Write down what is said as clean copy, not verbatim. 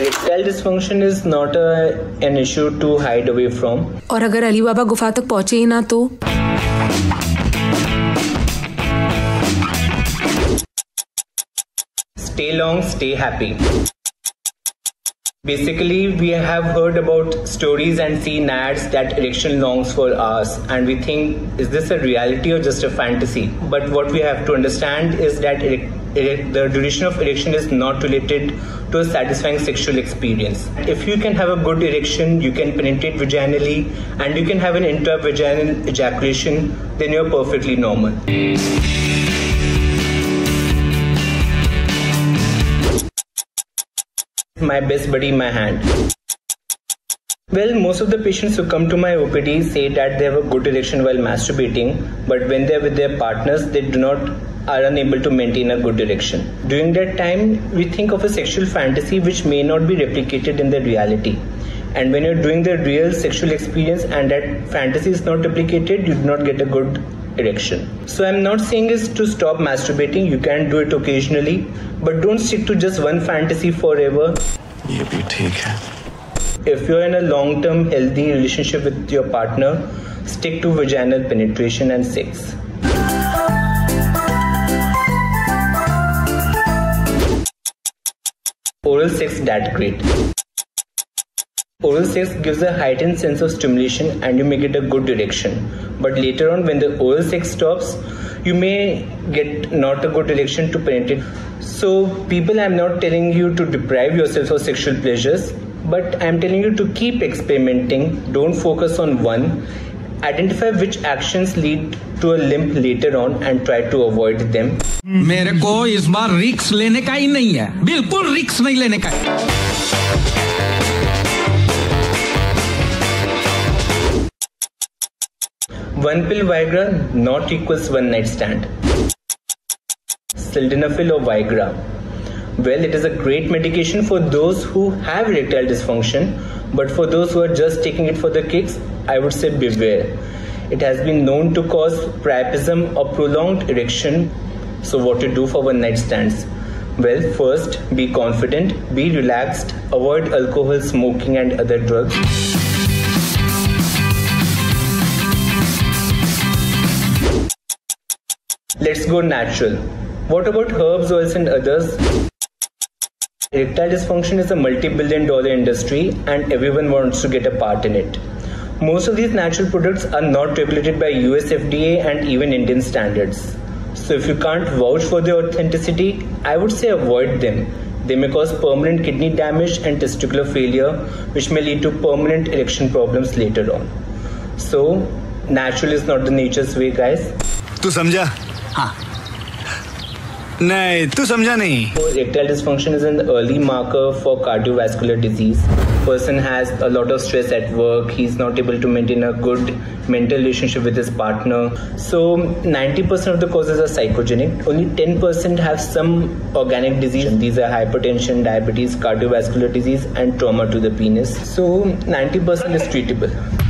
Erectile dysfunction is not an issue to hide away from. और अगर अली बाबा गुफा तक पहुंचे ही ना तो? Stay long, stay happy. Basically, we have heard about stories and seen ads that erection longs for hours, and we think, is this a reality or just a fantasy? But what we have to understand is that the duration of erection is not related to a satisfying sexual experience. If you can have a good erection, you can penetrate vaginally, and you can have an intravaginal ejaculation, then you're perfectly normal. My best buddy, my hand. Well, most of the patients who come to my OPD say that they have a good erection while masturbating, but when they are with their partners, they are unable to maintain a good erection. During that time, we think of a sexual fantasy which may not be replicated in the reality. And when you're doing the real sexual experience and that fantasy is not replicated, you do not get a good erection. So I'm not saying is to stop masturbating. You can do it occasionally, but don't stick to just one fantasy forever. ये भी ठीक है. If you're in a long-term healthy relationship with your partner, stick to vaginal penetration and sex. Oral sex that great. Oral sex gives a heightened sense of stimulation and you may get a good erection. But later on, when the oral sex stops, you may get not a good erection to penetrate. So people, I'm not telling you to deprive yourself of sexual pleasures, but I'm telling you to keep experimenting. Don't focus on one. Identify which actions lead to a limp later on and try to avoid them. मेरे को इस बार risk लेने का ही नहीं है, बिल्कुल risk नहीं लेने का. One pill Viagra not equals one night stand. Sildenafil or Viagra. Well, it is a great medication for those who have erectile dysfunction, but for those who are just taking it for the kicks, I would say beware. It has been known to cause priapism or prolonged erection. So what to do for one night stands? Well, first, be confident, be relaxed, avoid alcohol, smoking and other drugs. Let's go natural. What about herbs, oils and others? Erectile dysfunction is a multi-billion-dollar industry and everyone wants to get a part in it. Most of these natural products are not regulated by US FDA and even Indian standards. So if you can't vouch for their authenticity, I would say avoid them. They may cause permanent kidney damage and testicular failure, which may lead to permanent erection problems later on. So, natural is not the nature's way, guys. तू समझा? हाँ. नहीं, तू समझा नहीं. Erectile dysfunction is an early marker for cardiovascular disease. Person has a lot of stress at work. He's not able to maintain a good mental relationship with his partner. So 90% of the causes are psychogenic. Only 10% have some organic disease. These are hypertension, diabetes, cardiovascular disease, and trauma to the penis. So 90% is treatable.